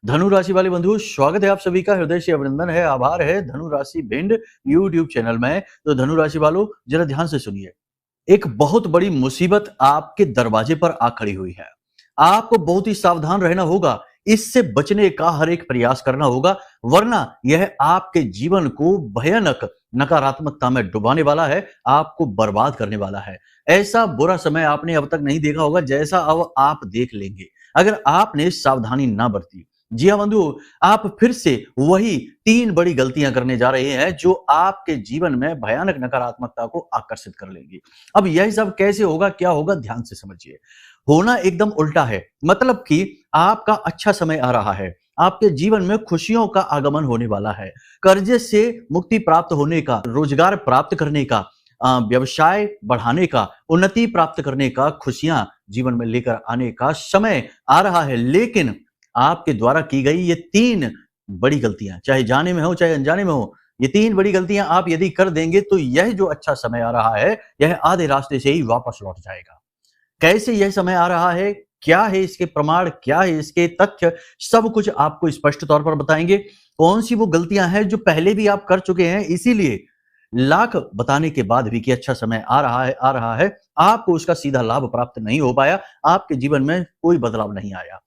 धनु राशि वाले बंधु, स्वागत है आप सभी का। हृदय से अभिनंदन है, आभार है धनु राशि भिंड यूट्यूब चैनल में। तो धनु राशि वालों, जरा ध्यान से सुनिए। एक बहुत बड़ी मुसीबत आपके दरवाजे पर आ खड़ी हुई है। आपको बहुत ही सावधान रहना होगा, इससे बचने का हर एक प्रयास करना होगा, वरना यह आपके जीवन को भयानक नकारात्मकता में डुबाने वाला है, आपको बर्बाद करने वाला है। ऐसा बुरा समय आपने अब तक नहीं देखा होगा जैसा अब आप देख लेंगे अगर आपने सावधानी ना बरती। जी हाँ बंधु, आप फिर से वही 3 बड़ी गलतियां करने जा रहे हैं जो आपके जीवन में भयानक नकारात्मकता को आकर्षित कर लेंगी। अब यह सब कैसे होगा, क्या होगा, ध्यान से समझिए। होना एकदम उल्टा है, मतलब कि आपका अच्छा समय आ रहा है, आपके जीवन में खुशियों का आगमन होने वाला है, कर्जे से मुक्ति प्राप्त होने का, रोजगार प्राप्त करने का, व्यवसाय बढ़ाने का, उन्नति प्राप्त करने का, खुशियां जीवन में लेकर आने का समय आ रहा है। लेकिन आपके द्वारा की गई ये 3 बड़ी गलतियां, चाहे जाने में हो चाहे अनजाने में हो, ये 3 बड़ी गलतियां आप यदि कर देंगे तो यह जो अच्छा समय आ रहा है, यह आधे रास्ते से ही वापस लौट जाएगा। कैसे यह समय आ रहा है, क्या है इसके प्रमाण, क्या है इसके तथ्य, सब कुछ आपको स्पष्ट तौर पर बताएंगे। कौन सी वो गलतियां हैं जो पहले भी आप कर चुके हैं, इसीलिए लाख बताने के बाद भी कि अच्छा समय आ रहा है, आपको उसका सीधा लाभ प्राप्त नहीं हो पाया, आपके जीवन में कोई बदलाव नहीं आया,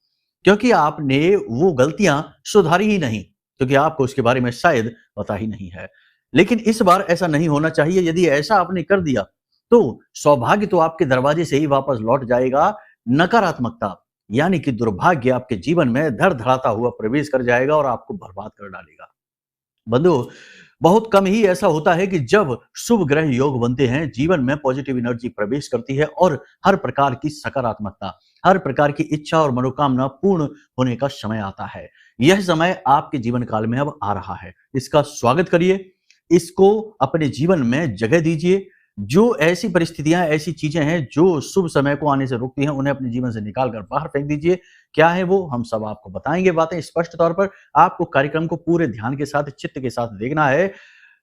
क्योंकि आपने वो गलतियां सुधारी ही नहीं, क्योंकि आपको उसके बारे में शायद पता ही नहीं है। लेकिन इस बार ऐसा नहीं होना चाहिए। यदि ऐसा आपने कर दिया तो सौभाग्य तो आपके दरवाजे से ही वापस लौट जाएगा, नकारात्मकता यानी कि दुर्भाग्य आपके जीवन में धड़धड़ाता हुआ प्रवेश कर जाएगा और आपको बर्बाद कर डालेगा। बंधु, बहुत कम ही ऐसा होता है कि जब शुभ ग्रह योग बनते हैं, जीवन में पॉजिटिव एनर्जी प्रवेश करती है और हर प्रकार की सकारात्मकता, हर प्रकार की इच्छा और मनोकामना पूर्ण होने का समय आता है। यह समय आपके जीवन काल में अब आ रहा है, इसका स्वागत करिए, इसको अपने जीवन में जगह दीजिए। जो ऐसी परिस्थितियां, ऐसी चीजें हैं जो शुभ समय को आने से रोकती हैं, उन्हें अपने जीवन से निकाल कर बाहर फेंक दीजिए। क्या है वो, हम सब आपको बताएंगे बातें स्पष्ट तौर पर। आपको कार्यक्रम को पूरे ध्यान के साथ, चित्त के साथ देखना है।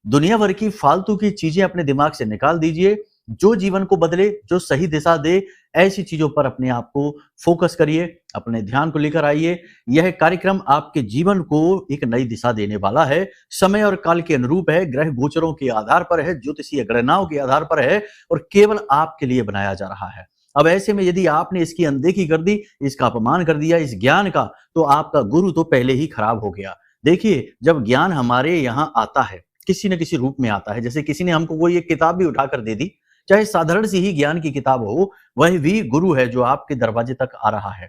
दुनिया भर की फालतू की चीजें अपने दिमाग से निकाल दीजिए। जो जीवन को बदले, जो सही दिशा दे, ऐसी चीजों पर अपने आप को फोकस करिए, अपने ध्यान को लेकर आइए। यह कार्यक्रम आपके जीवन को एक नई दिशा देने वाला है, समय और काल के अनुरूप है, ग्रह गोचरों के आधार पर है, ज्योतिषीय गणनाओं के आधार पर है और केवल आपके लिए बनाया जा रहा है। अब ऐसे में यदि आपने इसकी अनदेखी कर दी, इसका अपमान कर दिया, इस ज्ञान का, तो आपका गुरु तो पहले ही खराब हो गया। देखिए, जब ज्ञान हमारे यहाँ आता है, किसी न किसी रूप में आता है, जैसे किसी ने हमको कोई एक किताब भी उठाकर दे दी, चाहे साधारण सी ही ज्ञान की किताब हो, वह भी गुरु है जो आपके दरवाजे तक आ रहा है,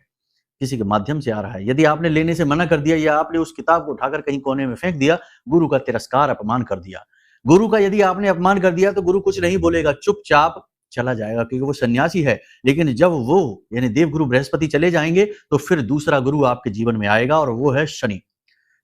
किसी के माध्यम से आ रहा है। यदि आपने लेने से मना कर दिया या आपने उस किताब को उठाकर कहीं कोने में फेंक दिया, गुरु का तिरस्कार, अपमान कर दिया। गुरु का यदि आपने अपमान कर दिया तो गुरु कुछ नहीं बोलेगा, चुपचाप चला जाएगा, क्योंकि वो सन्यासी है। लेकिन जब वो यानी देवगुरु बृहस्पति चले जाएंगे तो फिर दूसरा गुरु आपके जीवन में आएगा और वो है शनि।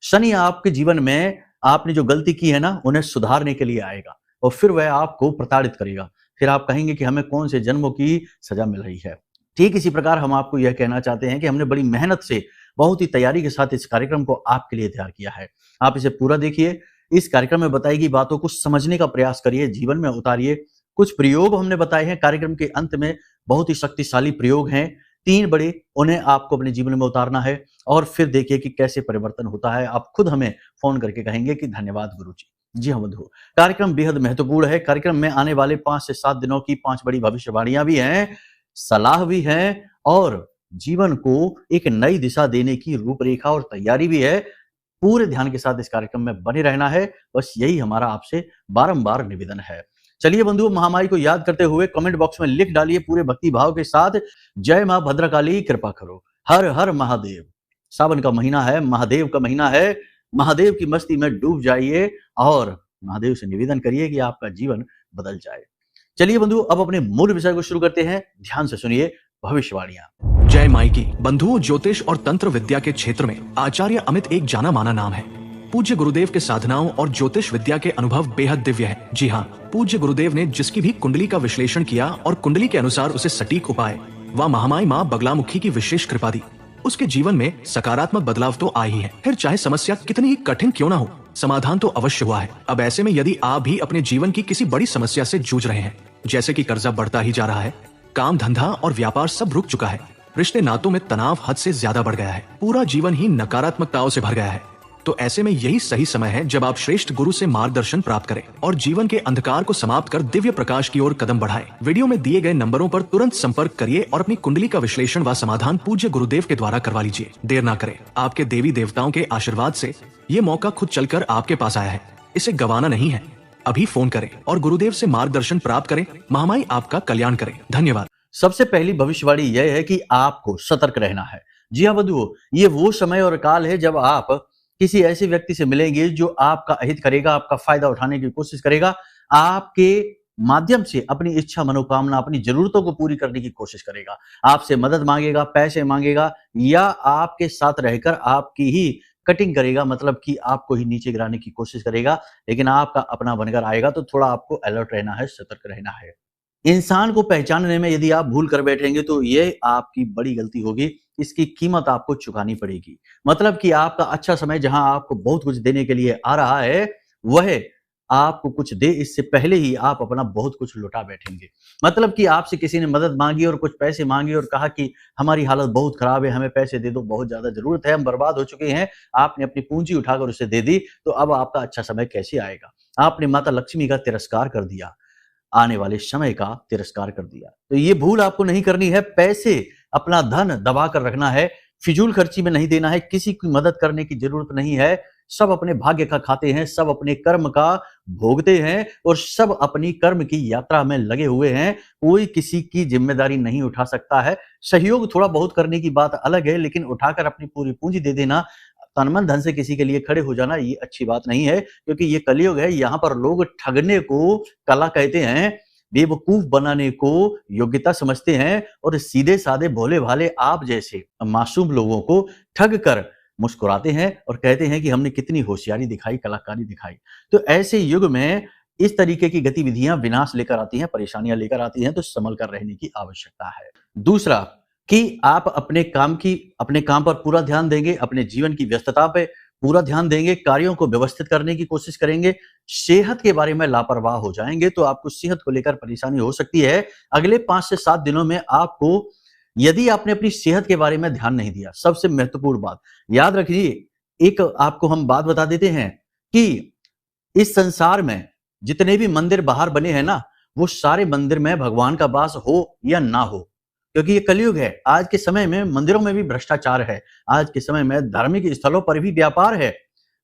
शनि आपके जीवन में आपने जो गलती की है ना, उन्हें सुधारने के लिए आएगा और फिर वह आपको प्रताड़ित करेगा। फिर आप कहेंगे कि हमें कौन से जन्मों की सजा मिल रही है। ठीक इसी प्रकार हम आपको यह कहना चाहते हैं कि हमने बड़ी मेहनत से, बहुत ही तैयारी के साथ इस कार्यक्रम को आपके लिए तैयार किया है। आप इसे पूरा देखिए, इस कार्यक्रम में बताई गई बातों को समझने का प्रयास करिए, जीवन में उतारिए। कुछ प्रयोग हमने बताए हैं कार्यक्रम के अंत में, बहुत ही शक्तिशाली प्रयोग हैं, 3 बड़े, उन्हें आपको अपने जीवन में उतारना है और फिर देखिए कि कैसे परिवर्तन होता है। आप खुद हमें फोन करके कहेंगे कि धन्यवाद गुरुजी। जी हाँ बंधु, कार्यक्रम बेहद महत्वपूर्ण है। कार्यक्रम में आने वाले 5 से 7 दिनों की 5 बड़ी भविष्यवाणियां भी हैं, सलाह भी है और जीवन को एक नई दिशा देने की रूपरेखा और तैयारी भी है। पूरे ध्यान के साथ इस कार्यक्रम में बने रहना है, बस यही हमारा आपसे बारंबार निवेदन है। चलिए बंधु, महामाई को याद करते हुए कमेंट बॉक्स में लिख डालिए पूरे भक्ति भाव के साथ, जय मां भद्रकाली कृपा करो, हर हर महादेव। सावन का महीना है, महादेव का महीना है, महादेव की मस्ती में डूब जाइए और महादेव से निवेदन करिए कि आपका जीवन बदल जाए। चलिए बंधु, अब अपने मूल विषय को शुरू करते हैं। ध्यान से सुनिए भविष्यवाणियां। जय माई की। बंधुओं, ज्योतिष और तंत्र विद्या के क्षेत्र में आचार्य अमित एक जाना माना नाम है। पूज्य गुरुदेव के साधनाओं और ज्योतिष विद्या के अनुभव बेहद दिव्य है। जी हाँ, पूज्य गुरुदेव ने जिसकी भी कुंडली का विश्लेषण किया और कुंडली के अनुसार उसे सटीक उपाय व महामाई माँ बगलामुखी की विशेष कृपा दी, उसके जीवन में सकारात्मक बदलाव तो आ ही है। फिर चाहे समस्या कितनी ही कठिन क्यों ना हो, समाधान तो अवश्य हुआ है। अब ऐसे में यदि आप भी अपने जीवन की किसी बड़ी समस्या से जूझ रहे हैं, जैसे कि कर्जा बढ़ता ही जा रहा है, काम धंधा और व्यापार सब रुक चुका है, रिश्ते नातों में तनाव हद से ज्यादा बढ़ गया है, पूरा जीवन ही नकारात्मकताओं से भर गया है। तो ऐसे में यही सही समय है जब आप श्रेष्ठ गुरु से मार्गदर्शन प्राप्त करें और जीवन के अंधकार को समाप्त कर दिव्य प्रकाश की ओर कदम बढ़ाएं। वीडियो में दिए गए नंबरों पर तुरंत संपर्क करिए और अपनी कुंडली का विश्लेषण व समाधान पूज्य गुरुदेव के द्वारा करवा लीजिए। देर ना करें, आपके देवी देवताओं के आशीर्वाद से ये मौका खुद चलकर आपके पास आया है, इसे गंवाना नहीं है। अभी फोन करें और गुरुदेव से मार्गदर्शन प्राप्त करें। महामाई आपका कल्याण करे। धन्यवाद। सबसे पहली भविष्यवाणी यह है कि आपको सतर्क रहना है। जी हाँ बंधुओं, ये वो समय और काल है जब आप किसी ऐसे व्यक्ति से मिलेंगे जो आपका अहित करेगा, आपका फायदा उठाने की कोशिश करेगा, आपके माध्यम से अपनी इच्छा, मनोकामना, अपनी जरूरतों को पूरी करने की कोशिश करेगा, आपसे मदद मांगेगा, पैसे मांगेगा या आपके साथ रहकर आपकी ही कटिंग करेगा, मतलब कि आपको ही नीचे गिराने की कोशिश करेगा, लेकिन आपका अपना बनकर आएगा। तो थोड़ा आपको अलर्ट रहना है, सतर्क रहना है। इंसान को पहचानने में यदि आप भूल कर बैठेंगे तो ये आपकी बड़ी गलती होगी, इसकी कीमत आपको चुकानी पड़ेगी। मतलब कि आपका अच्छा समय जहां आपको बहुत कुछ देने के लिए आ रहा है, वह आपको कुछ दे इससे पहले ही आप अपना बहुत कुछ लुटा बैठेंगे। मतलब कि आपसे किसी ने मदद मांगी और कुछ पैसे मांगे और कहा कि हमारी हालत बहुत खराब है, हमें पैसे दे दो, बहुत ज्यादा जरूरत है, हम बर्बाद हो चुके हैं। आपने अपनी पूंजी उठाकर उसे दे दी, तो अब आपका अच्छा समय कैसे आएगा? आपने माता लक्ष्मी का तिरस्कार कर दिया, आने वाले समय का तिरस्कार कर दिया। तो ये भूल आपको नहीं करनी है। पैसे, अपना धन दबा कर रखना है, फिजूल खर्ची में नहीं देना है, किसी की मदद करने की जरूरत नहीं है। सब अपने भाग्य का खाते हैं, सब अपने कर्म का भोगते हैं और सब अपनी कर्म की यात्रा में लगे हुए हैं। कोई किसी की जिम्मेदारी नहीं उठा सकता है। सहयोग थोड़ा बहुत करने की बात अलग है, लेकिन उठाकर अपनी पूरी पूंजी दे देना, तन मन धन से किसी के लिए खड़े हो जाना, ये अच्छी बात नहीं है, क्योंकि ये कलयुग है। यहाँ पर लोग ठगने को कला कहते हैं, बेवकूफ बनाने को योग्यता समझते हैं और सीधे साधे भोले भाले आप जैसे मासूम लोगों को ठग कर मुस्कुराते हैं और कहते हैं कि हमने कितनी होशियारी दिखाई, कलाकारी दिखाई। तो ऐसे युग में इस तरीके की गतिविधियां विनाश लेकर आती हैं, परेशानियां लेकर आती हैं, तो संभल कर रहने की आवश्यकता है। दूसरा कि आप अपने काम पर पूरा ध्यान देंगे, अपने जीवन की व्यस्तता पे पूरा ध्यान देंगे, कार्यों को व्यवस्थित करने की कोशिश करेंगे। सेहत के बारे में लापरवाह हो जाएंगे तो आपको सेहत को लेकर परेशानी हो सकती है। अगले 5 से 7 दिनों में आपको, यदि आपने अपनी सेहत के बारे में ध्यान नहीं दिया, सबसे महत्वपूर्ण बात याद रखिए, एक आपको हम बात बता देते हैं कि इस संसार में जितने भी मंदिर बाहर बने हैं ना, वो सारे मंदिर में भगवान का वास हो या ना हो, क्योंकि ये कलयुग है। आज के समय में मंदिरों में भी भ्रष्टाचार है, आज के समय में धार्मिक स्थलों पर भी व्यापार है,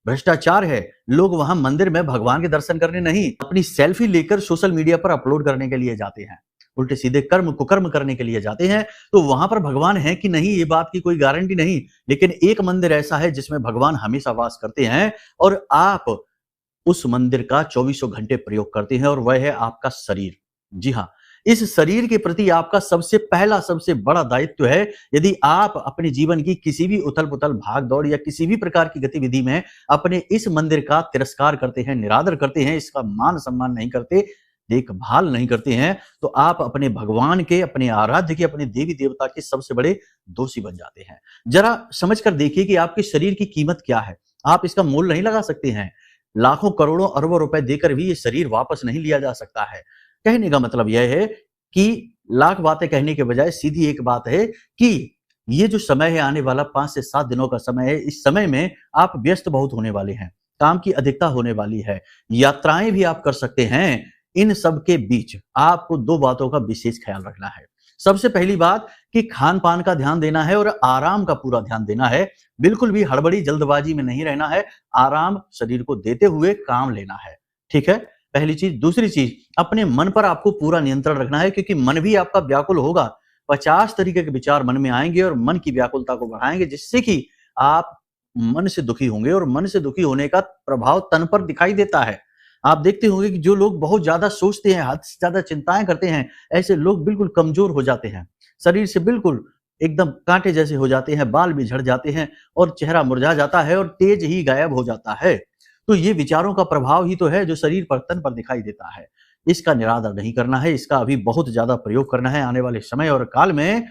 भ्रष्टाचार है। लोग वहां मंदिर में भगवान के दर्शन करने नहीं, अपनी सेल्फी लेकर सोशल मीडिया पर अपलोड करने के लिए जाते हैं, उल्टे सीधे कर्म कुकर्म करने के लिए जाते हैं। तो वहां पर भगवान है कि नहीं, ये बात की कोई गारंटी नहीं, लेकिन एक मंदिर ऐसा है जिसमें भगवान हमेशा वास करते हैं और आप उस मंदिर का 24 घंटे प्रयोग करते हैं, और वह है आपका शरीर। जी हाँ, इस शरीर के प्रति आपका सबसे पहला, सबसे बड़ा दायित्व है। यदि आप अपने जीवन की किसी भी उथल पुथल, भाग दौड़ या किसी भी प्रकार की गतिविधि में अपने इस मंदिर का तिरस्कार करते हैं, निरादर करते हैं, इसका मान सम्मान नहीं करते, देखभाल नहीं करते हैं, तो आप अपने भगवान के, अपने आराध्य के, अपने देवी देवता के सबसे बड़े दोषी बन जाते हैं। जरा समझ कर देखिए कि आपके शरीर की कीमत क्या है। आप इसका मोल नहीं लगा सकते हैं। लाखों करोड़ों अरबों रुपए देकर भी ये शरीर वापस नहीं लिया जा सकता है। कहने का मतलब यह है कि लाख बातें कहने के बजाय सीधी एक बात है कि ये जो समय है, आने वाला 5 से 7 दिनों का समय है, इस समय में आप व्यस्त बहुत होने वाले हैं, काम की अधिकता होने वाली है, यात्राएं भी आप कर सकते हैं। इन सब के बीच आपको 2 बातों का विशेष ख्याल रखना है। सबसे पहली बात कि खान पान का ध्यान देना है और आराम का पूरा ध्यान देना है। बिल्कुल भी हड़बड़ी जल्दबाजी में नहीं रहना है, आराम शरीर को देते हुए काम लेना है। ठीक है, पहली चीज। दूसरी चीज, अपने मन पर आपको पूरा नियंत्रण रखना है, क्योंकि मन भी आपका व्याकुल होगा। 50 तरीके के विचार मन में आएंगे और मन की व्याकुलता को बढ़ाएंगे, जिससे कि आप मन से दुखी होंगे और मन से दुखी होने का प्रभाव तन पर दिखाई देता है। आप देखते होंगे कि जो लोग बहुत ज्यादा सोचते हैं, हद से ज्यादा चिंताएं करते हैं, ऐसे लोग बिल्कुल कमजोर हो जाते हैं, शरीर से बिल्कुल एकदम कांटे जैसे हो जाते हैं, बाल भी झड़ जाते हैं और चेहरा मुरझा जाता है और तेज ही गायब हो जाता है। तो ये विचारों का प्रभाव ही तो है जो शरीर पर, तन पर दिखाई देता है। इसका निरादर नहीं करना है, इसका अभी बहुत ज्यादा प्रयोग करना है। आने वाले समय और काल में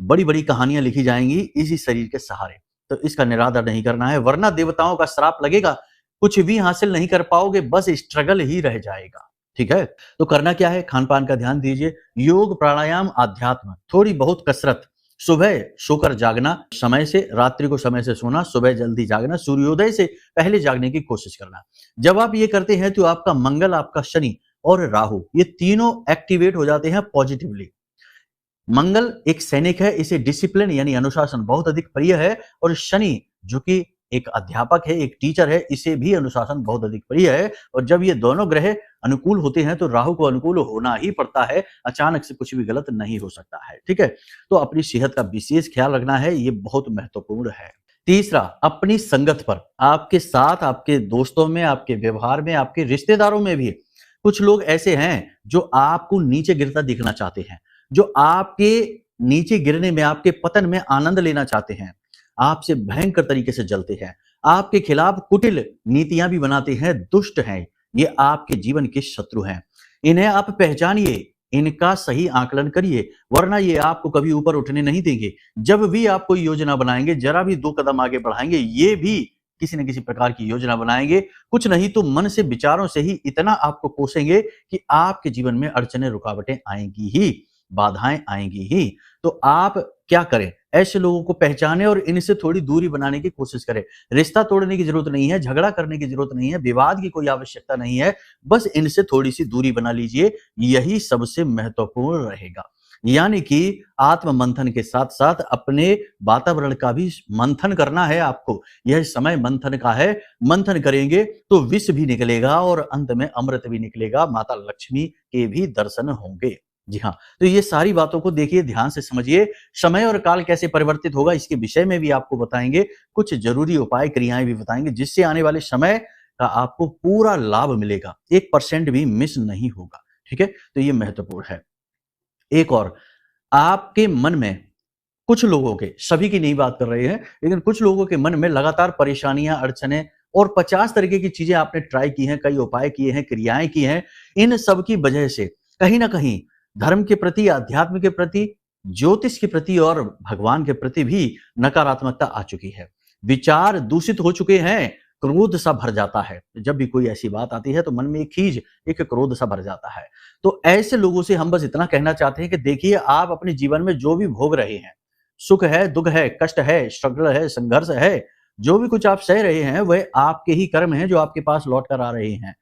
बड़ी बड़ी कहानियां लिखी जाएंगी इसी शरीर के सहारे, तो इसका निरादर नहीं करना है, वरना देवताओं का श्राप लगेगा, कुछ भी हासिल नहीं कर पाओगे, बस स्ट्रगल ही रह जाएगा। ठीक है, तो करना क्या है, खान पान का ध्यान दीजिए, योग, प्राणायाम, आध्यात्म, थोड़ी बहुत कसरत, सुबह सोकर जागना, समय से, रात्रि को समय से सोना, सुबह जल्दी जागना, सूर्योदय से पहले जागने की कोशिश करना। जब आप ये करते हैं तो आपका मंगल, आपका शनि और राहु ये तीनों एक्टिवेट हो जाते हैं पॉजिटिवली। मंगल एक सैनिक है, इसे डिसिप्लिन यानी अनुशासन बहुत अधिक प्रिय है, और शनि जो कि एक अध्यापक है, एक टीचर है, इसे भी अनुशासन बहुत अधिक प्रिय है। और जब ये दोनों ग्रह अनुकूल होते हैं तो राहु को अनुकूल होना ही पड़ता है, अचानक से कुछ भी गलत नहीं हो सकता है, ठीक है। तो अपनी सेहत का विशेष ख्याल रखना है, ये बहुत महत्वपूर्ण है। तीसरा, अपनी संगत पर, आपके साथ, आपके दोस्तों में, आपके व्यवहार में, आपके रिश्तेदारों में भी कुछ लोग ऐसे हैं जो आपको नीचे गिरता दिखना चाहते हैं, जो आपके नीचे गिरने में, आपके पतन में आनंद लेना चाहते हैं, आपसे भयंकर तरीके से जलते हैं, आपके खिलाफ कुटिल नीतियां भी बनाते हैं, दुष्ट हैं, ये आपके जीवन के शत्रु हैं। इन्हें आप पहचानिए, इनका सही आकलन करिए, वरना ये आपको कभी ऊपर उठने नहीं देंगे। जब भी आप कोई योजना बनाएंगे, जरा भी 2 कदम आगे बढ़ाएंगे, ये भी किसी न किसी प्रकार की योजना बनाएंगे, कुछ नहीं तो मन से, विचारों से ही इतना आपको कोसेंगे कि आपके जीवन में अड़चनें, रुकावटें आएंगी ही, बाधाएं आएंगी ही। तो आप क्या करें, ऐसे लोगों को पहचाने और इनसे थोड़ी दूरी बनाने की कोशिश करें। रिश्ता तोड़ने की जरूरत नहीं है, झगड़ा करने की जरूरत नहीं है, विवाद की कोई आवश्यकता नहीं है, बस इनसे थोड़ी सी दूरी बना लीजिए, यही सबसे महत्वपूर्ण रहेगा। यानी कि आत्म मंथन के साथ साथ अपने वातावरण का भी मंथन करना है आपको। यह समय मंथन का है, मंथन करेंगे तो विष भी निकलेगा और अंत में अमृत भी निकलेगा, माता लक्ष्मी के भी दर्शन होंगे। जी हाँ, तो ये सारी बातों को देखिए, ध्यान से समझिए। समय और काल कैसे परिवर्तित होगा इसके विषय में भी आपको बताएंगे, कुछ जरूरी उपाय, क्रियाएं भी बताएंगे, जिससे आने वाले समय का आपको पूरा लाभ मिलेगा, 1% भी मिस नहीं होगा, ठीक है। तो ये महत्वपूर्ण है। एक और, आपके मन में कुछ लोगों के, सभी की नहीं बात कर रहे हैं, लेकिन कुछ लोगों के मन में लगातार परेशानियां, अड़चनें और 50 तरीके की चीजें आपने ट्राई की हैं, कई उपाय किए हैं, क्रियाएं की हैं, इन सब की वजह से कहीं ना कहीं धर्म के प्रति, अध्यात्म के प्रति, ज्योतिष के प्रति और भगवान के प्रति भी नकारात्मकता आ चुकी है। विचार दूषित हो चुके हैं, क्रोध सा भर जाता है। जब भी कोई ऐसी बात आती है तो मन में एक खीज, एक क्रोध सा भर जाता है। तो ऐसे लोगों से हम बस इतना कहना चाहते हैं कि देखिए, आप अपने जीवन में जो भी भोग रहे हैं, सुख है, दुख है, कष्ट है, स्ट्रगल है, संघर्ष है, जो भी कुछ आप सह रहे हैं, वह आपके ही कर्म हैं जो आपके पास लौट कर आ रहे हैं।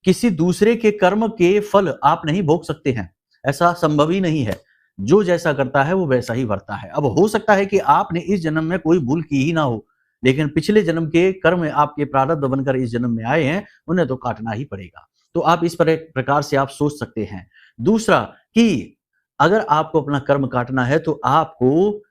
किसी दूसरे के कर्म के फल आप नहीं भोग सकते हैं, ऐसा संभव ही नहीं है। जो जैसा करता है वो वैसा ही भरता है। अब हो सकता है कि आपने इस जन्म में कोई भूल की ही ना हो, लेकिन पिछले जन्म के कर्म आपके प्रारब्ध बनकर इस जन्म में आए हैं, उन्हें तो काटना ही पड़ेगा। तो आप इस प्रकार से आप सोच सकते हैं। दूसरा, कि अगर आपको अपना कर्म काटना है तो आपको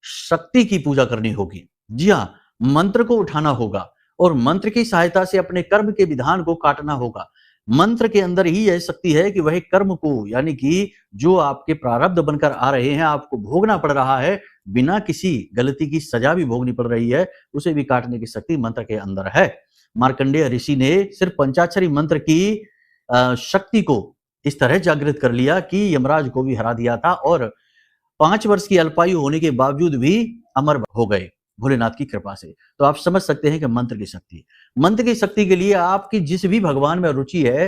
शक्ति की पूजा करनी होगी। जी हाँ, मंत्र को उठाना होगा और मंत्र की सहायता से अपने कर्म के विधान को काटना होगा। मंत्र के अंदर ही यह शक्ति है कि वह कर्म को, यानी कि जो आपके प्रारब्ध बनकर आ रहे हैं, आपको भोगना पड़ रहा है, बिना किसी गलती की सजा भी भोगनी पड़ रही है, उसे भी काटने की शक्ति मंत्र के अंदर है। मार्कंडेय ऋषि ने सिर्फ पंचाक्षरी मंत्र की शक्ति को इस तरह जागृत कर लिया कि यमराज को भी हरा दिया था, और 5 वर्ष की अल्पायु होने के बावजूद भी अमर हो गए भोलेनाथ की कृपा से। तो आप समझ सकते हैं कि मंत्र की शक्ति, मंत्र की शक्ति के लिए आपकी जिस भी भगवान में रुचि है,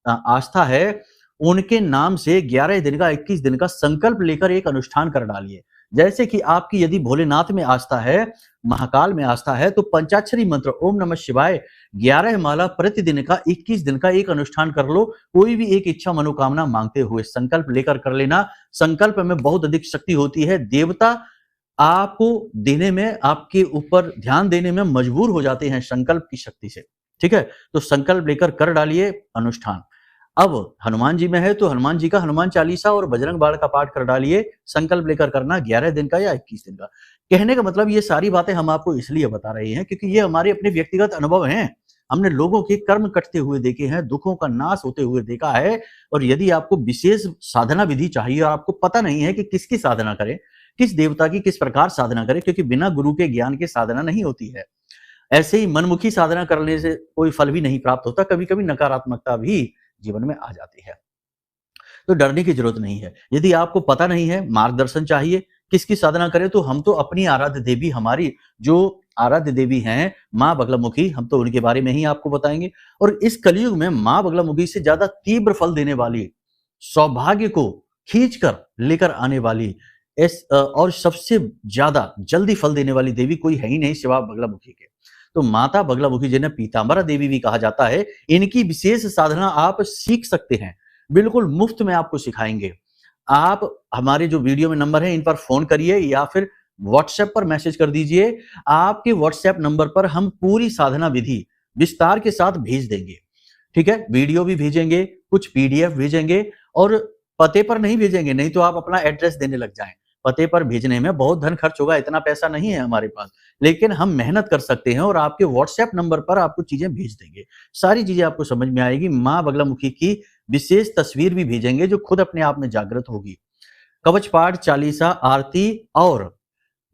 आस्था है, उनके नाम से 11 दिन का, 21 दिन का संकल्प लेकर एक अनुष्ठान कर डालिए। जैसे कि आपकी यदि भोलेनाथ में आस्था है, महाकाल में आस्था है, तो पंचाक्षरी मंत्र ओम नमः शिवाय 11 माला प्रतिदिन का, 21 दिन का एक अनुष्ठान कर लो। कोई भी एक इच्छा, मनोकामना मांगते हुए संकल्प लेकर कर लेना। संकल्प में बहुत अधिक शक्ति होती है। देवता आपको देने में, आपके ऊपर ध्यान देने में मजबूर हो जाते हैं संकल्प की शक्ति से, ठीक है। तो संकल्प लेकर कर डालिए अनुष्ठान। अब हनुमान जी में है तो हनुमान जी का हनुमान चालीसा और बजरंग बाण का पाठ कर डालिए। संकल्प लेकर करना 11 दिन का या 21 दिन का। कहने का मतलब, ये सारी बातें हम आपको इसलिए बता रहे हैं क्योंकि ये हमारे अपने व्यक्तिगत अनुभव हैं। हमने लोगों के कर्म कटते हुए देखे हैं, दुखों का नाश होते हुए देखा है। और यदि आपको विशेष साधना विधि चाहिए और आपको पता नहीं है कि किसकी साधना करें, किस देवता की किस प्रकार साधना करें, क्योंकि बिना गुरु के ज्ञान के साधना नहीं होती है। ऐसे ही मनमुखी साधना करने से कोई फल भी नहीं प्राप्त होता, कभी कभी नकारात्मकता भी जीवन में आ जाती है। तो डरने की जरूरत नहीं है। यदि आपको पता नहीं है, मार्गदर्शन चाहिए किसकी साधना करें, तो हम तो अपनी आराध्य देवी, हमारी जो आराध्य देवी हैं माँ बगलामुखी, हम तो उनके बारे में ही आपको बताएंगे। और इस कलयुग में माँ बगलामुखी से ज्यादा तीव्र फल देने वाली, सौभाग्य को खींच कर लेकर आने वाली, और सबसे ज्यादा जल्दी फल देने वाली देवी कोई है ही नहीं सिवा बगलामुखी के। तो माता बगलामुखी जिन्हें पीतांबरा देवी भी कहा जाता है, इनकी विशेष साधना आप सीख सकते हैं, बिल्कुल मुफ्त में आपको सिखाएंगे। आप हमारे जो वीडियो में नंबर है इन पर फोन करिए या फिर व्हाट्सएप पर मैसेज कर दीजिए। आपके व्हाट्सएप नंबर पर हम पूरी साधना विधि विस्तार के साथ भेज देंगे, ठीक है। वीडियो भी भेजेंगे, कुछ पीडीएफ भेजेंगे, और पते पर नहीं भेजेंगे, नहीं तो आप अपना एड्रेस देने लग जाएं। पते पर भेजने में बहुत धन खर्च होगा, इतना पैसा नहीं है हमारे पास, लेकिन हम मेहनत कर सकते हैं और आपके व्हाट्सएप नंबर पर आपको चीजें भेज देंगे। सारी चीजें आपको समझ में आएगी। माँ बगलामुखी की विशेष तस्वीर भी भेजेंगे जो खुद अपने आप में जागृत होगी। कवच पाठ, चालीसा, आरती और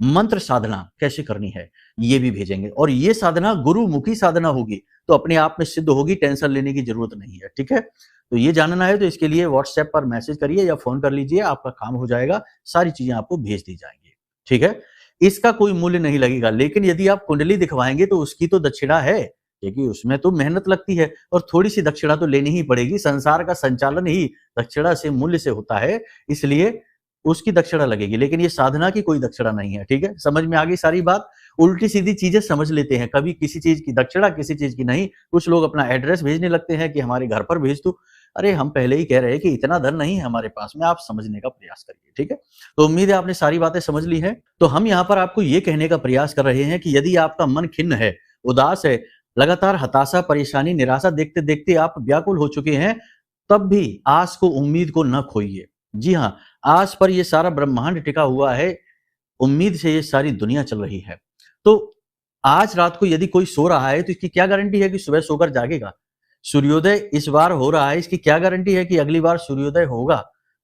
मंत्र साधना कैसे करनी है ये भी भेजेंगे, और ये साधना गुरुमुखी साधना होगी, तो अपने आप में सिद्ध होगी, टेंशन लेने की जरूरत नहीं है, ठीक है। तो ये जानना है तो इसके लिए व्हाट्सएप पर मैसेज करिए या फोन कर लीजिए, आपका काम हो जाएगा, सारी चीजें आपको भेज दी जाएंगी, ठीक है। इसका कोई मूल्य नहीं लगेगा, लेकिन यदि आप कुंडली दिखवाएंगे तो उसकी तो दक्षिणा है, क्योंकि उसमें तो मेहनत लगती है और थोड़ी सी दक्षिणा तो लेनी ही पड़ेगी। संसार का संचालन ही दक्षिणा से, मूल्य से होता है, इसलिए उसकी दक्षिणा लगेगी, लेकिन ये साधना की कोई दक्षिणा नहीं है, ठीक है। समझ में आ गई सारी बात। उल्टी सीधी चीजें समझ लेते हैं, कभी किसी चीज की दक्षिणा, किसी चीज की नहीं। कुछ लोग अपना एड्रेस भेजने लगते हैं कि हमारे घर पर भेज दो। अरे हम पहले ही कह रहे हैं कि इतना धन नहीं है हमारे पास में, आप समझने का प्रयास करिए, ठीक है। तो उम्मीद है आपने सारी बातें समझ ली है। तो हम यहाँ पर आपको ये कहने का प्रयास कर रहे हैं कि यदि आपका मन खिन्न है, उदास है, लगातार हताशा, परेशानी, निराशा देखते देखते आप व्याकुल हो चुके हैं, तब भी आस को, उम्मीद को न खोइए। जी हाँ, आस पर ये सारा ब्रह्मांड टिका हुआ है, उम्मीद से ये सारी दुनिया चल रही है। तो आज रात को यदि कोई सो रहा है तो इसकी क्या गारंटी है कि सुबह सोकर जागेगा? सूर्योदय इस बार हो रहा है, इसकी क्या गारंटी है कि अगली बार सूर्योदय होगा?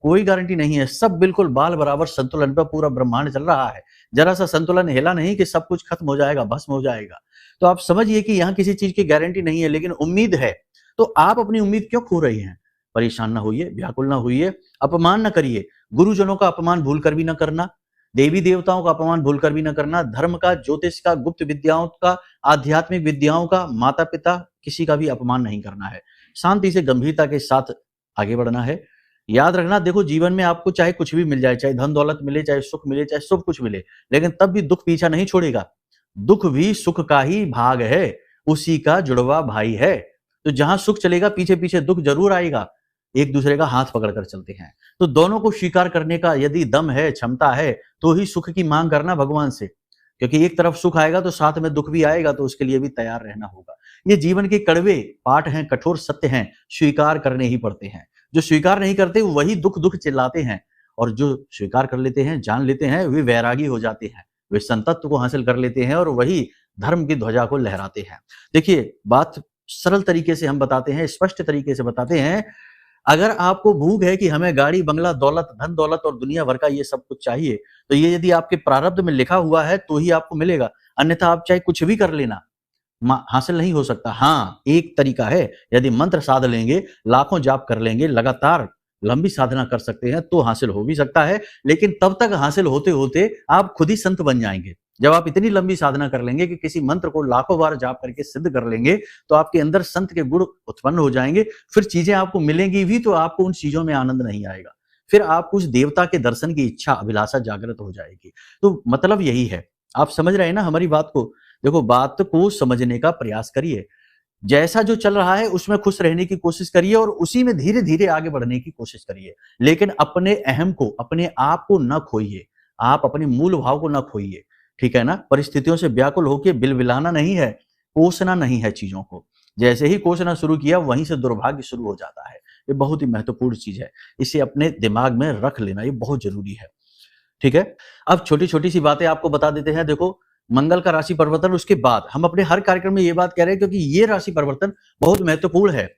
कोई गारंटी नहीं है। सब बिल्कुल बाल बराबर संतुलन पर पूरा ब्रह्मांड चल रहा है। जरा सा संतुलन हिला नहीं कि सब कुछ खत्म हो जाएगा, भस्म हो जाएगा। तो आप समझिए कि यहाँ किसी चीज की गारंटी नहीं है, लेकिन उम्मीद है। तो आप अपनी उम्मीद क्यों खो रही हैं? परेशान ना होइए, व्याकुल ना होइए, अपमान ना करिए। गुरुजनों का अपमान भूल कर भी ना करना, देवी देवताओं का अपमान भूल कर भी ना करना, धर्म का, ज्योतिष का, गुप्त विद्याओं का, आध्यात्मिक विद्याओं का, माता पिता, किसी का भी अपमान नहीं करना है। शांति से, गंभीरता के साथ आगे बढ़ना है। याद रखना, देखो जीवन में आपको चाहे कुछ भी मिल जाए, चाहे धन दौलत मिले, चाहे सुख मिले, चाहे सब कुछ मिले, लेकिन तब भी दुख पीछा नहीं छोड़ेगा। दुख भी सुख का ही भाग है, उसी का जुड़वा भाई है। तो जहां सुख चलेगा, पीछे पीछे दुख जरूर आएगा। एक दूसरे का हाथ पकड़कर चलते हैं। तो दोनों को स्वीकार करने का यदि दम है, क्षमता है, तो ही सुख की मांग करना भगवान से, क्योंकि एक तरफ सुख आएगा तो साथ में दुख भी आएगा, तो उसके लिए भी तैयार रहना होगा। ये जीवन के कड़वे पाठ हैं, कठोर सत्य हैं, स्वीकार करने ही पड़ते हैं। जो स्वीकार नहीं करते वही दुख दुख चिल्लाते हैं, और जो स्वीकार कर लेते हैं, जान लेते हैं, वे वैरागी हो जाते हैं, वे संतत्व को हासिल कर लेते हैं और वही धर्म की ध्वजा को लहराते हैं। देखिए, बात सरल तरीके से हम बताते हैं, स्पष्ट तरीके से बताते हैं। अगर आपको भूख है कि हमें गाड़ी, बंगला, दौलत, धन दौलत और दुनिया भर का ये सब कुछ चाहिए, तो ये यदि आपके प्रारब्ध में लिखा हुआ है तो ही आपको मिलेगा, अन्यथा आप चाहे कुछ भी कर लेना, हासिल नहीं हो सकता। हाँ, एक तरीका है, यदि मंत्र साध लेंगे, लाखों जाप कर लेंगे, लगातार लंबी साधना कर सकते हैं तो हासिल हो भी सकता है, लेकिन तब तक हासिल होते होते आप खुद ही संत बन जाएंगे। जब आप इतनी लंबी साधना कर लेंगे कि किसी मंत्र को लाखों बार जाप करके सिद्ध कर लेंगे, तो आपके अंदर संत के गुण उत्पन्न हो जाएंगे। फिर चीजें आपको मिलेंगी भी तो आपको उन चीजों में आनंद नहीं आएगा, फिर आपको उस देवता के दर्शन की इच्छा, अभिलाषा जागृत हो जाएगी। तो मतलब यही है, आप समझ रहे हैं ना हमारी बात को? देखो, बात को समझने का प्रयास करिए, जैसा जो चल रहा है उसमें खुश रहने की कोशिश करिए और उसी में धीरे धीरे आगे बढ़ने की कोशिश करिए, लेकिन अपने अहम को, अपने आप को न खोइए, आप अपने मूल भाव को न खोइए, ठीक है ना। परिस्थितियों से व्याकुल होकर बिलबिलाना नहीं है, कोसना नहीं है चीजों को। जैसे ही कोसना शुरू किया वहीं से दुर्भाग्य शुरू हो जाता है। ये बहुत ही महत्वपूर्ण चीज है, इसे अपने दिमाग में रख लेना, ये बहुत जरूरी है, ठीक है। अब छोटी छोटी सी बातें आपको बता देते हैं। देखो, मंगल का राशि परिवर्तन, उसके बाद हम अपने हर कार्यक्रम में ये बात कह रहे हैं क्योंकि ये राशि परिवर्तन बहुत महत्वपूर्ण है।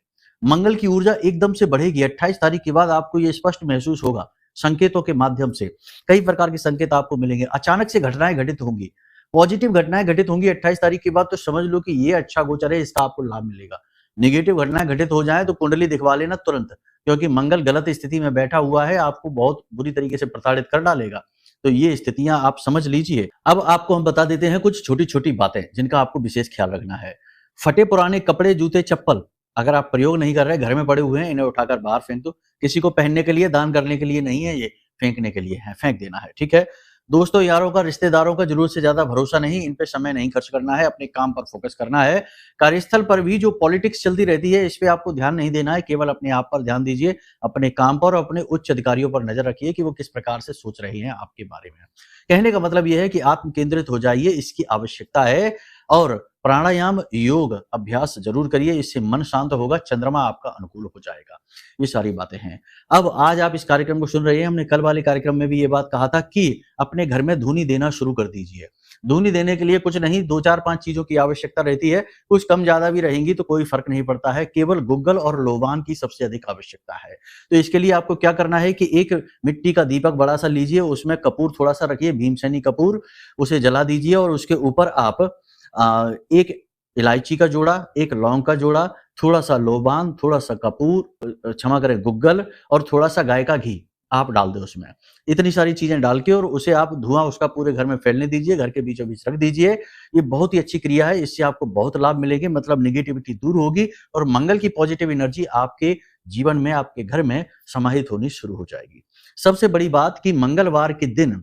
मंगल की ऊर्जा एकदम से बढ़ेगी। 28 तारीख के बाद आपको ये स्पष्ट महसूस होगा, संकेतों के माध्यम से कई प्रकार के संकेत आपको मिलेंगे। अचानक से घटनाएं घटित होंगी, पॉजिटिव घटनाएं घटित होंगी 28 तारीख के बाद, तो समझ लो कि ये अच्छा गोचर है, इसका आपको लाभ मिलेगा। नेगेटिव घटनाएं घटित हो जाए तो कुंडली दिखवा लेना तुरंत, क्योंकि मंगल गलत स्थिति में बैठा हुआ है, आपको बहुत बुरी तरीके से प्रताड़ित कर डालेगा। तो ये स्थितियां आप समझ लीजिए। अब आपको हम बता देते हैं कुछ छोटी छोटी बातें जिनका आपको विशेष ख्याल रखना है। फटे पुराने कपड़े, जूते, चप्पल अगर आप प्रयोग नहीं कर रहे, घर में पड़े हुए हैं, इन्हें उठाकर बाहर फेंक दो। किसी को पहनने के लिए, दान करने के लिए नहीं है, ये फेंकने के लिए हैं, फेंक देना है, ठीक है। दोस्तों यारों का, रिश्तेदारों का जरूरत से ज्यादा भरोसा नहीं, इन पे समय नहीं खर्च करना है, अपने काम पर फोकस करना है। कार्यस्थल पर भी जो पॉलिटिक्स चलती रहती है, इस पे आपको ध्यान नहीं देना है, केवल अपने आप पर ध्यान दीजिए, अपने काम पर और अपने उच्च अधिकारियों पर नजर रखिए कि वो किस प्रकार से सोच रहे हैं आपके बारे में। कहने का मतलब यह है कि आत्म केंद्रित हो जाइए, इसकी आवश्यकता है। और प्राणायाम, योग अभ्यास जरूर करिए, इससे मन शांत होगा, चंद्रमा आपका अनुकूल हो जाएगा। ये सारी बातें हैं। अब आज आप इस कार्यक्रम को सुन रहे हैं, हमने कल वाले कार्यक्रम में भी ये बात कहा था कि अपने घर में धूनी देना शुरू कर दीजिए। धूनी देने के लिए कुछ नहीं, 2-4-5 चीजों की आवश्यकता रहती है, कुछ कम ज्यादा भी रहेंगी तो कोई फर्क नहीं पड़ता है, केवल गुग्गल और लोबान की सबसे अधिक आवश्यकता है। तो इसके लिए आपको क्या करना है कि एक मिट्टी का दीपक बड़ा सा लीजिए, उसमें कपूर थोड़ा सा रखिए, भीमसेनी कपूर, उसे जला दीजिए और उसके ऊपर आप एक इलायची का जोड़ा, एक लौंग का जोड़ा, थोड़ा सा लोबान, थोड़ा सा कपूर, क्षमा करें गुग्गल, और थोड़ा सा गाय का घी आप डाल दें उसमें। इतनी सारी चीजें डाल के और उसे आप धुआं उसका पूरे घर में फैलने दीजिए, घर के बीचों बीच रख दीजिए। ये बहुत ही अच्छी क्रिया है, इससे आपको बहुत लाभ मिलेंगे, मतलब निगेटिविटी दूर होगी और मंगल की पॉजिटिव एनर्जी आपके जीवन में, आपके घर में समाहित होनी शुरू हो जाएगी। सबसे बड़ी बात कि मंगलवार के दिन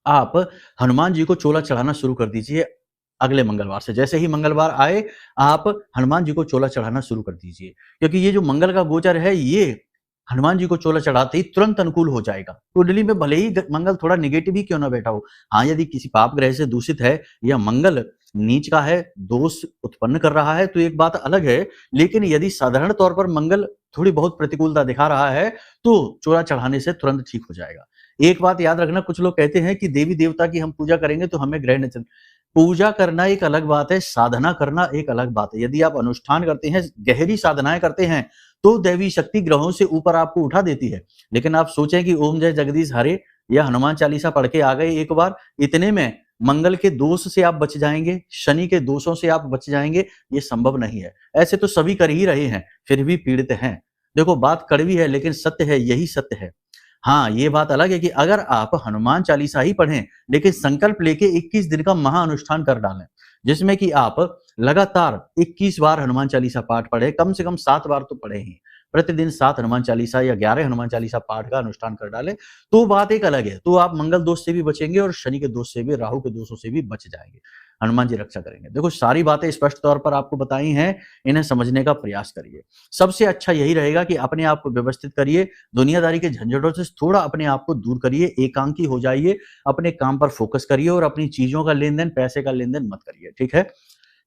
आप हनुमान जी को चोला चढ़ाना शुरू कर दीजिए। अगले मंगलवार से, जैसे ही मंगलवार आए, आप हनुमान जी को चोला चढ़ाना शुरू कर दीजिए, क्योंकि ये जो मंगल का गोचर है, ये हनुमान जी को चोला चढ़ाते ही तुरंत अनुकूल हो जाएगा। कुंडली में भले ही मंगल थोड़ा नेगेटिव ही क्यों ना बैठा हो, हाँ, यदि किसी पाप ग्रह से दूषित है या मंगल नीच का है, दोष उत्पन्न कर रहा है, तो एक बात अलग है। लेकिन यदि साधारण तौर पर मंगल थोड़ी बहुत प्रतिकूलता दिखा रहा है, तो चोला चढ़ाने से तुरंत ठीक हो जाएगा। एक बात याद रखना, कुछ लोग कहते हैं कि देवी देवता की हम पूजा करेंगे तो हमें ग्रह नक्षत्र, पूजा करना एक अलग बात है, साधना करना एक अलग बात है। यदि आप अनुष्ठान करते हैं, गहरी साधनाएं करते हैं, तो दैवी शक्ति ग्रहों से ऊपर आपको उठा देती है। लेकिन आप सोचें कि ओम जय जगदीश हरे या हनुमान चालीसा पढ़ के आ गए एक बार, इतने में मंगल के दोष से आप बच जाएंगे, शनि के दोषों से आप बच जाएंगे, ये संभव नहीं है। ऐसे तो सभी कर ही रहे हैं, फिर भी पीड़ित हैं। देखो, बात कड़वी है लेकिन सत्य है, यही सत्य है। हाँ, ये बात अलग है कि अगर आप हनुमान चालीसा ही पढ़ें, लेकिन संकल्प लेके 21 दिन का महाअनुष्ठान कर डालें, जिसमें कि आप लगातार 21 बार हनुमान चालीसा पाठ पढ़े, कम से कम 7 बार तो पढ़े ही, प्रतिदिन 7 हनुमान चालीसा या 11 हनुमान चालीसा पाठ का अनुष्ठान कर डालें, तो बात एक अलग है। तो आप मंगल दोष से भी बचेंगे और शनि के दोष से भी, राहु के दोषों से भी बच जाएंगे। हनुमान जी रक्षा करेंगे। देखो, सारी बातें स्पष्ट तौर पर आपको बताई हैं, इन्हें समझने का प्रयास करिए। सबसे अच्छा यही रहेगा कि अपने आप को व्यवस्थित करिए, दुनियादारी के झंझटों से थोड़ा अपने आप को दूर करिए, एकांकी हो जाइए, अपने काम पर फोकस करिए और अपनी चीजों का लेन देन, पैसे का लेन देन मत करिए, ठीक है।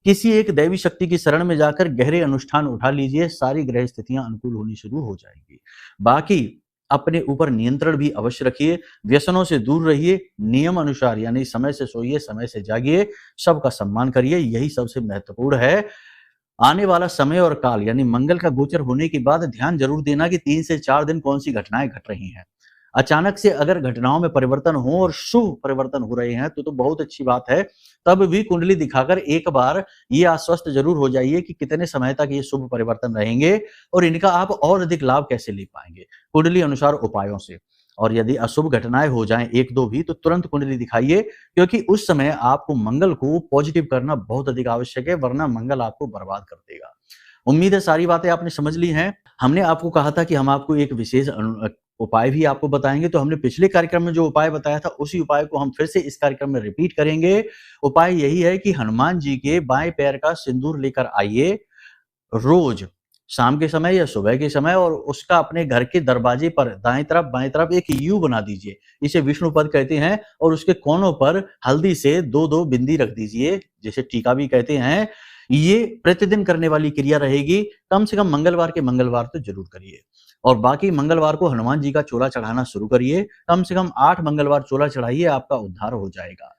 किसी एक दैवी शक्ति की शरण में जाकर गहरे अनुष्ठान उठा लीजिए, सारी ग्रह स्थितियां अनुकूल होनी शुरू हो जाएंगी। बाकी अपने ऊपर नियंत्रण भी अवश्य रखिए, व्यसनों से दूर रहिए, नियम अनुसार यानी समय से सोइए, समय से जागिए, सबका सम्मान करिए, यही सबसे महत्वपूर्ण है। आने वाला समय और काल यानी मंगल का गोचर होने के बाद ध्यान जरूर देना कि 3 से 4 दिन कौन सी घटनाएं घट रही हैं। अचानक से अगर घटनाओं में परिवर्तन हो और शुभ परिवर्तन हो रहे हैं तो बहुत अच्छी बात है। तब भी कुंडली दिखाकर एक बार ये आश्वस्त जरूर हो जाइए कि कितने समय तक ये शुभ परिवर्तन रहेंगे और इनका आप और अधिक लाभ कैसे ले पाएंगे, कुंडली अनुसार उपायों से। और यदि अशुभ घटनाएं हो जाएं 1-2 भी, तो तुरंत कुंडली दिखाइए, क्योंकि उस समय आपको मंगल को पॉजिटिव करना बहुत अधिक आवश्यक है, वरना मंगल आपको बर्बाद कर देगा। उम्मीद है सारी बातें आपने समझ ली हैं। हमने आपको कहा था कि हम आपको एक विशेष उपाय भी आपको बताएंगे, तो हमने पिछले कार्यक्रम में जो उपाय बताया था, उसी उपाय को हम फिर से इस कार्यक्रम में रिपीट करेंगे। उपाय यही है कि हनुमान जी के बाएं पैर का सिंदूर लेकर आइए रोज शाम के समय या सुबह के समय, और उसका अपने घर के दरवाजे पर दाएं तरफ बाएं तरफ एक यू बना दीजिए, इसे विष्णु पद कहते हैं, और उसके कोनों पर हल्दी से 2-2 बिंदी रख दीजिए, जिसे टीका भी कहते हैं। ये प्रतिदिन करने वाली क्रिया रहेगी, कम से कम मंगलवार के मंगलवार तो जरूर करिए, और बाकी मंगलवार को हनुमान जी का चोला चढ़ाना शुरू करिए। कम से कम 8 मंगलवार चोला चढ़ाइए, आपका उद्धार हो जाएगा।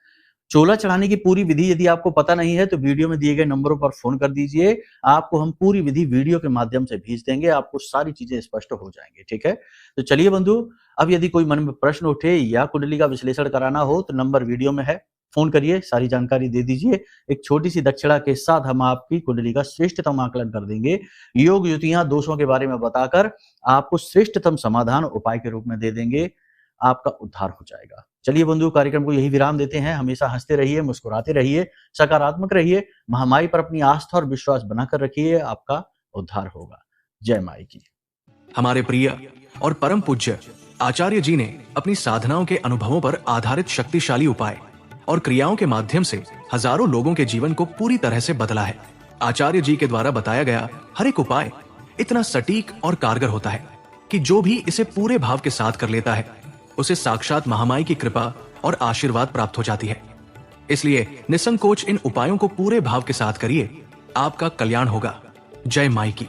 चोला चढ़ाने की पूरी विधि यदि आपको पता नहीं है तो वीडियो में दिए गए नंबरों पर फोन कर दीजिए, आपको हम पूरी विधि वीडियो के माध्यम से भेज देंगे, आपको सारी चीजें स्पष्ट हो जाएंगी, ठीक है। तो चलिए बंधु, अब यदि कोई मन में प्रश्न उठे या कुंडली का विश्लेषण कराना हो तो नंबर वीडियो में है, फोन करिए, सारी जानकारी दे दीजिए। एक छोटी सी दक्षिणा के साथ हम आपकी कुंडली का श्रेष्ठतम आकलन कर देंगे, योग युतियां दोषों के बारे में बताकर आपको श्रेष्ठतम समाधान उपाय के रूप में दे देंगे, आपका उद्धार हो जाएगा। चलिए बंधु, कार्यक्रम को यही विराम देते हैं। हमेशा हंसते रहिए, मुस्कुराते रहिए, सकारात्मक रहिए, महामाई पर अपनी आस्था और विश्वास बनाकर रखिए, आपका उद्धार होगा। जय माई की। हमारे प्रिय और परम पूज्य आचार्य जी ने अपनी साधनाओं के अनुभवों पर आधारित शक्तिशाली उपाय और क्रियाओं के माध्यम से हजारों लोगों के जीवन को पूरी तरह से बदला है। आचार्य जी के द्वारा बताया गया हर एक उपाय इतना सटीक और कारगर होता है कि जो भी इसे पूरे भाव के साथ कर लेता है उसे साक्षात महामाई की कृपा और आशीर्वाद प्राप्त हो जाती है। इसलिए निसंकोच इन उपायों को पूरे भाव के साथ करिए, आपका कल्याण होगा। जय माई की।